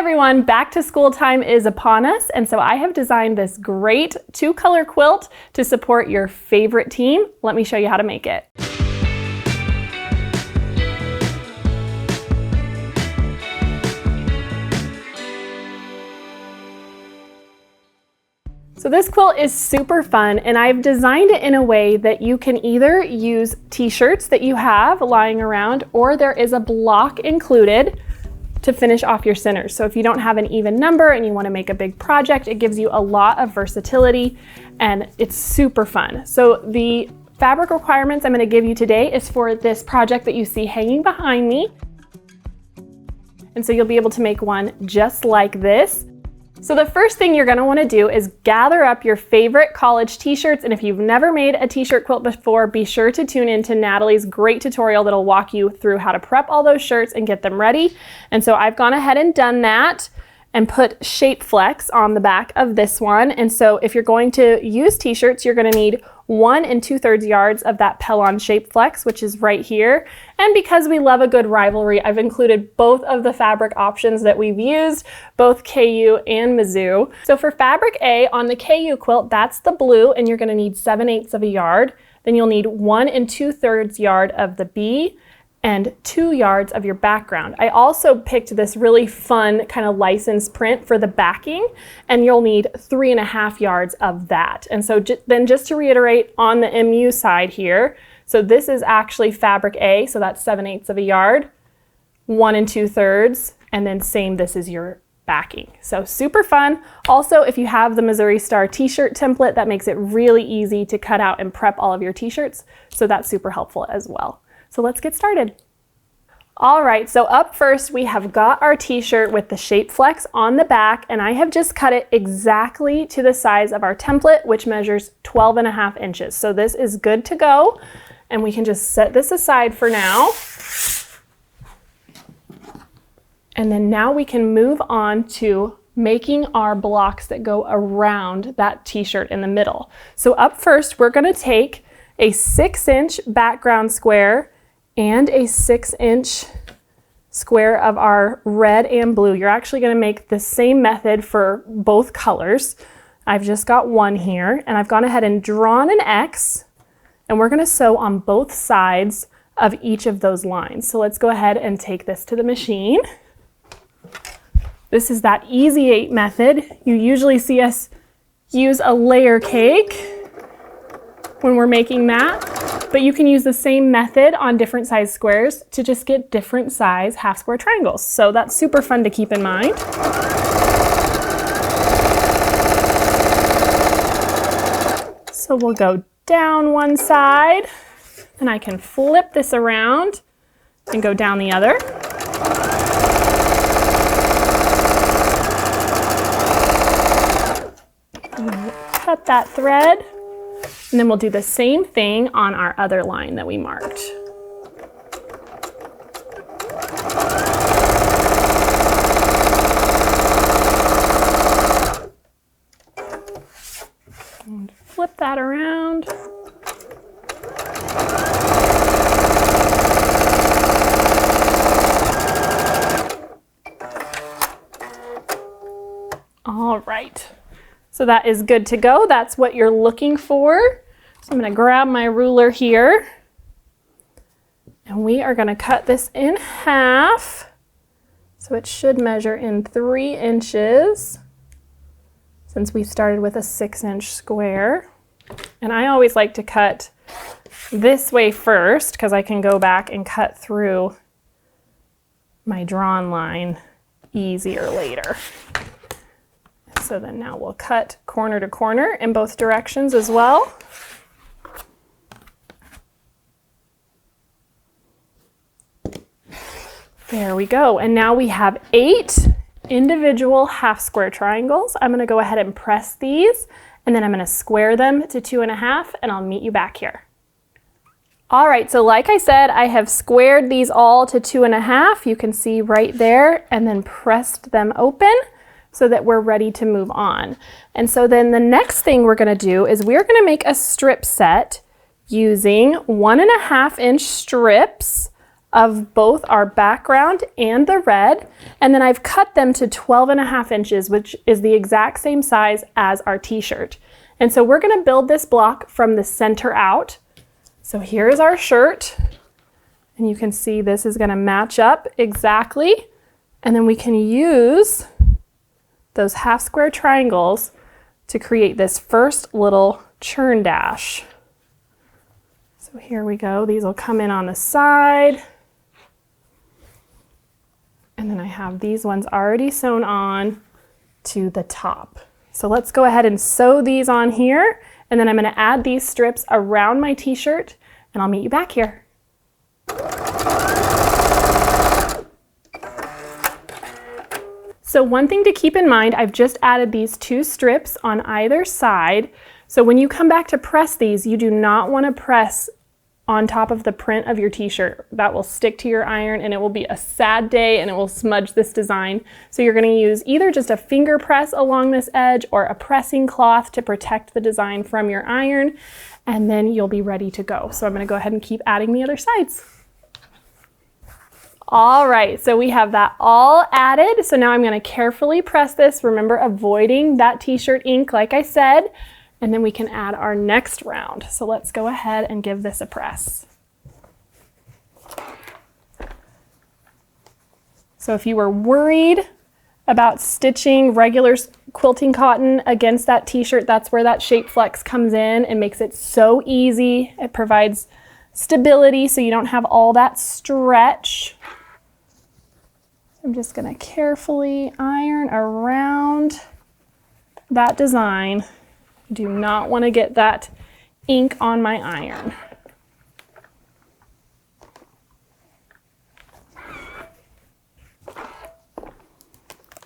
everyone, back to school time is upon us, and so I have designed this great 2-color quilt to support your favorite team. Let me show you how to make it. So this quilt is super fun, and I've designed it in a way that you can either use t-shirts that you have lying around, or there is a block included to finish off your centers. So if you don't have an even number and you want to make a big project, it gives you a lot of versatility and it's super fun. So the fabric requirements I'm going to give you today is for this project that you see hanging behind me. And so you'll be able to make one just like this. So the first thing you're going to want to do is gather up your favorite college t-shirts, and if you've never made a t-shirt quilt before, be sure to tune in to Natalie's great tutorial that'll walk you through how to prep all those shirts and get them ready. And so I've gone ahead and done that and put shape flex on the back of this one. And so if you're going to use t-shirts, you're going to need 1 2/3 yards of that Pellon shape flex, which is right here. And because we love a good rivalry, I've included both of the fabric options that we've used, both KU and Mizzou. So for fabric A on the KU quilt, that's the blue, and you're going to need 7/8 of a yard. Then you'll need 1 2/3 yard of the B and 2 yards of your background. I also picked this really fun kind of license print for the backing, and you'll need 3.5 yards of that. And so then just to reiterate on the MU side here, so this is actually fabric A, so that's 7/8 of a yard, 1 2/3, and then same, this is your backing. So super fun. Also, if you have the Missouri Star t-shirt template, that makes it really easy to cut out and prep all of your t-shirts. So that's super helpful as well. So let's get started. All right, so up first we have got our t-shirt with the shape flex on the back, and I have just cut it exactly to the size of our template, which measures 12.5 inches. So this is good to go, and we can just set this aside for now. And then now we can move on to making our blocks that go around that t-shirt in the middle. So up first, we're gonna take a 6-inch background square and a 6-inch square of our red and blue. You're actually going to make the same method for both colors. I've just got one here, and I've gone ahead and drawn an X, and we're going to sew on both sides of each of those lines. So let's go ahead and take this to the machine. This is that Easy 8 method. You usually see us use a layer cake when we're making that, but you can use the same method on different size squares to just get different size half square triangles. So that's super fun to keep in mind. So we'll go down one side, and I can flip this around and go down the other. And cut that thread. And then we'll do the same thing on our other line that we marked. And flip that around. All right. So that is good to go. That's what you're looking for. So I'm going to grab my ruler here, and we are going to cut this in half. So it should measure in 3 inches since we started with a 6-inch square. And I always like to cut this way first because I can go back and cut through my drawn line easier later. So then now we'll cut corner to corner in both directions as well. There we go. And now we have 8 individual half square triangles. I'm going to go ahead and press these, and then I'm going to square them to 2.5, and I'll meet you back here. All right, so like I said, I have squared these all to 2.5. You can see right there, and then pressed them open so that we're ready to move on. And so then the next thing we're going to do is we're going to make a strip set using 1.5-inch strips of both our background and the red, and then I've cut them to 12.5 inches, which is the exact same size as our t-shirt. And so we're gonna build this block from the center out. So here's our shirt, and you can see this is gonna match up exactly, and then we can use those half square triangles to create this first little churn dash. So here we go, these will come in on the side. And then I have these ones already sewn on to the top. So let's go ahead and sew these on here, and then I'm going to add these strips around my t-shirt, and I'll meet you back here. So one thing to keep in mind, I've just added these 2 strips on either side. So when you come back to press these, you do not want to press on top of the print of your t-shirt. That will stick to your iron and it will be a sad day and it will smudge this design. So you're going to use either just a finger press along this edge or a pressing cloth to protect the design from your iron, and then you'll be ready to go. So I'm going to go ahead and keep adding the other sides. All right, so we have that all added. So now I'm going to carefully press this. Remember, avoiding that t-shirt ink like I said. And then we can add our next round. So let's go ahead and give this a press. So if you were worried about stitching regular quilting cotton against that t-shirt, that's where that Shape Flex comes in and makes it so easy. It provides stability so you don't have all that stretch. I'm just going to carefully iron around that design. Do not want to get that ink on my iron.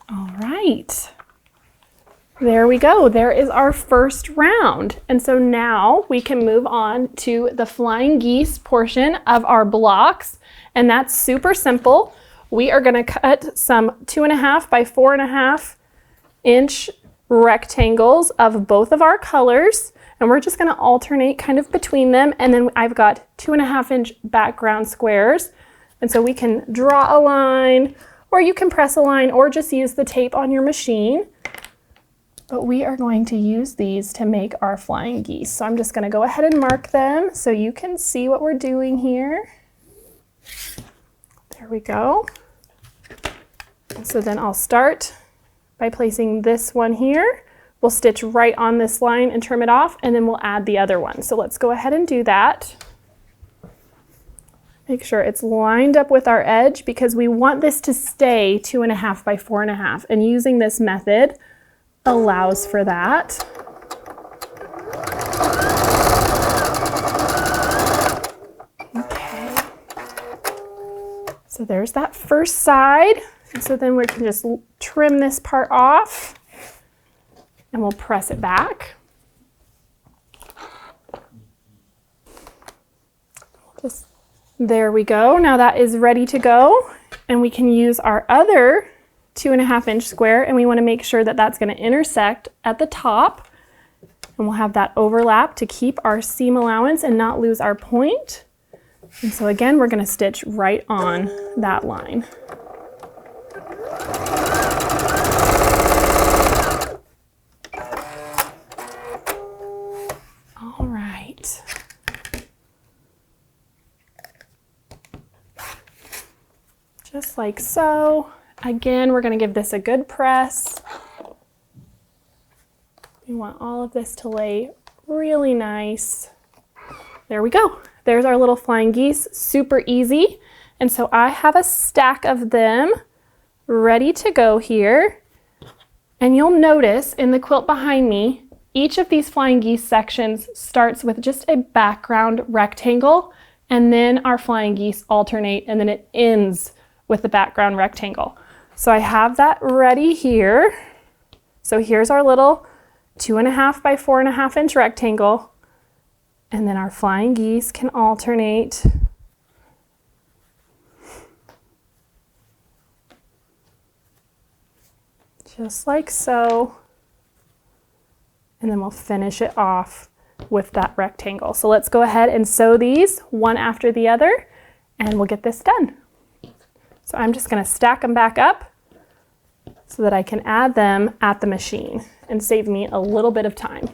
All right, there we go. There is our first round. And so now we can move on to the flying geese portion of our blocks. And that's super simple. We are going to cut some 2.5 by 4.5 inch rectangles of both of our colors, and we're just going to alternate kind of between them. And then I've got 2.5 inch background squares, and so we can draw a line, or you can press a line, or just use the tape on your machine. But we are going to use these to make our flying geese. So I'm just going to go ahead and mark them so you can see what we're doing here. There we go. And so then I'll start by placing this one here. We'll stitch right on this line and trim it off, and then we'll add the other one. So let's go ahead and do that. Make sure it's lined up with our edge because we want this to stay 2.5 by 4.5, and using this method allows for that. Okay. So there's that first side. And so then we can just trim this part off and we'll press it back. There we go. Now that is ready to go, and we can use our other 2.5 inch square, and we want to make sure that that's going to intersect at the top, and we'll have that overlap to keep our seam allowance and not lose our point. And so again, we're going to stitch right on that line. All right. Just like so. Again, we're going to give this a good press. We want all of this to lay really nice. There we go. There's our little flying geese, super easy. And so I have a stack of them ready to go here. And you'll notice in the quilt behind me, each of these flying geese sections starts with just a background rectangle, and then our flying geese alternate, and then it ends with the background rectangle. So I have that ready here. So here's our little 2.5 by 4.5 inch rectangle, and then our flying geese can alternate. Just like so. And then we'll finish it off with that rectangle. So let's go ahead and sew these one after the other, and we'll get this done. So I'm just going to stack them back up so that I can add them at the machine and save me a little bit of time.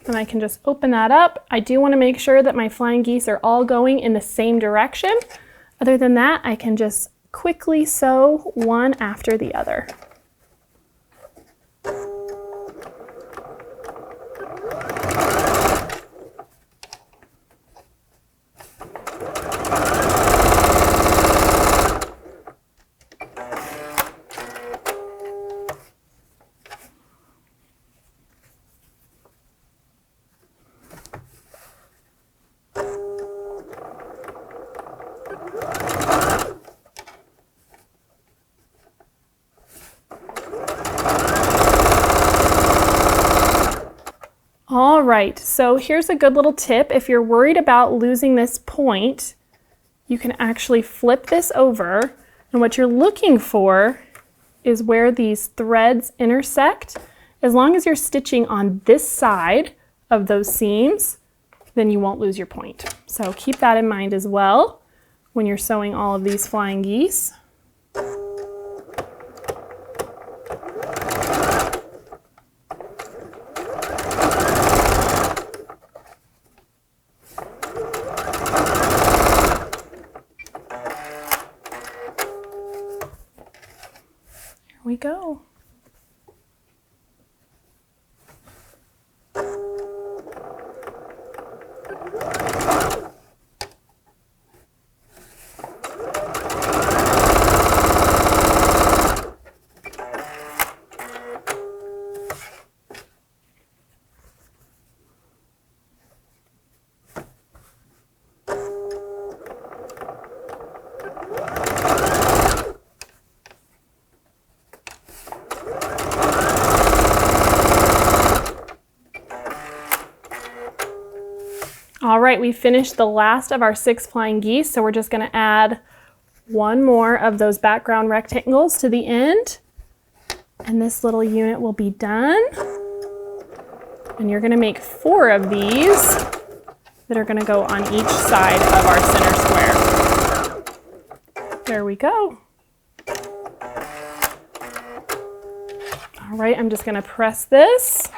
And I can just open that up. I do want to make sure that my flying geese are all going in the same direction. Other than that, I can just quickly sew one after the other. All right, so here's a good little tip. If you're worried about losing this point, you can actually flip this over, and what you're looking for is where these threads intersect. As long as you're stitching on this side of those seams, then you won't lose your point. So keep that in mind as well when you're sewing all of these flying geese. We go. All right, we finished the last of our 6 flying geese, so we're just going to add one more of those background rectangles to the end, and this little unit will be done. And you're going to make 4 of these that are going to go on each side of our center square. There we go. All right, I'm just going to press this.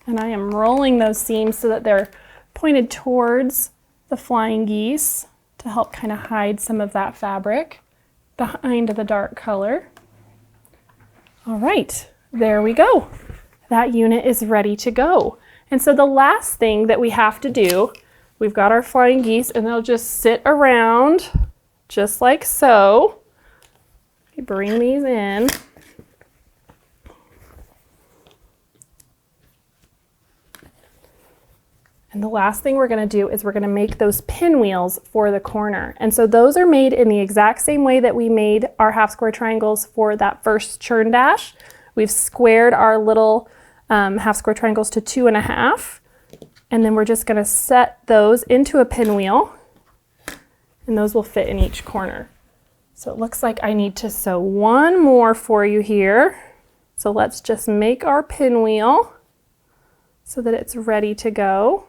And I am rolling those seams so that they're pointed towards the flying geese to help kind of hide some of that fabric behind the dark color. All right, there we go. That unit is ready to go. And so the last thing that we have to do, we've got our flying geese and they'll just sit around just like so. Bring these in. And the last thing we're going to do is we're going to make those pinwheels for the corner. And so those are made in the exact same way that we made our half square triangles for that first churn dash. We've squared our little half square triangles to 2.5. And then we're just going to set those into a pinwheel. And those will fit in each corner. So it looks like I need to sew one more for you here. So let's just make our pinwheel so that it's ready to go.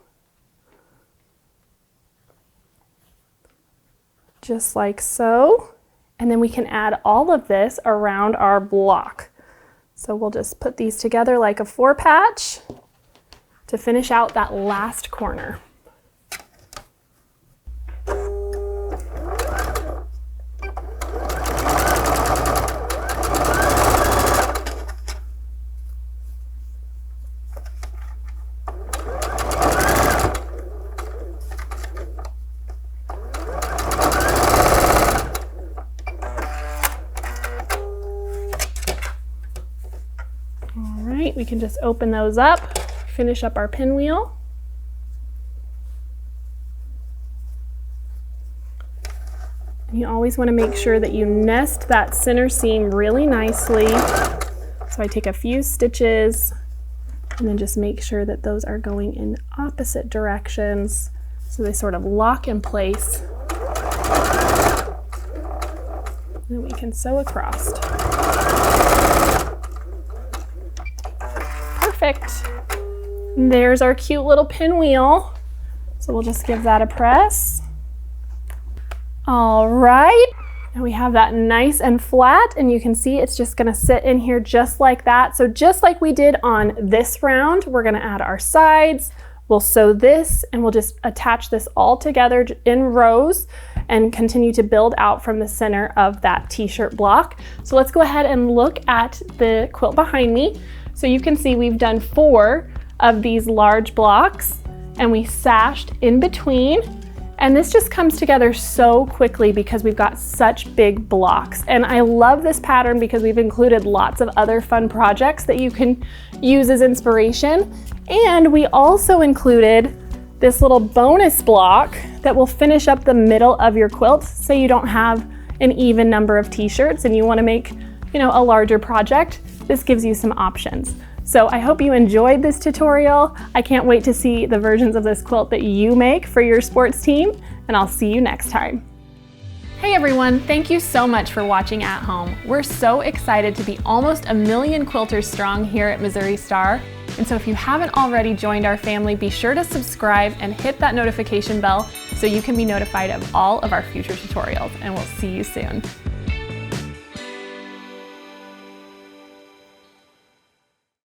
Just like so. And then we can add all of this around our block. So we'll just put these together like a 4-patch to finish out that last corner. We can just open those up, finish up our pinwheel. You always want to make sure that you nest that center seam really nicely. So I take a few stitches and then just make sure that those are going in opposite directions so they sort of lock in place. And then we can sew across. Perfect. And there's our cute little pinwheel. So we'll just give that a press. All right. And we have that nice and flat, and you can see it's just gonna sit in here just like that. So just like we did on this round, we're gonna add our sides. We'll sew this, and we'll just attach this all together in rows and continue to build out from the center of that t-shirt block. So let's go ahead and look at the quilt behind me. So you can see we've done 4 of these large blocks, and we sashed in between. And this just comes together so quickly because we've got such big blocks. And I love this pattern because we've included lots of other fun projects that you can use as inspiration. And we also included this little bonus block that will finish up the middle of your quilt. Say you don't have an even number of t-shirts and you want to make, a larger project. This gives you some options. So I hope you enjoyed this tutorial. I can't wait to see the versions of this quilt that you make for your sports team, and I'll see you next time. Hey everyone, thank you so much for watching at home. We're so excited to be almost 1 million quilters strong here at Missouri Star. And so if you haven't already joined our family, be sure to subscribe and hit that notification bell so you can be notified of all of our future tutorials, and we'll see you soon.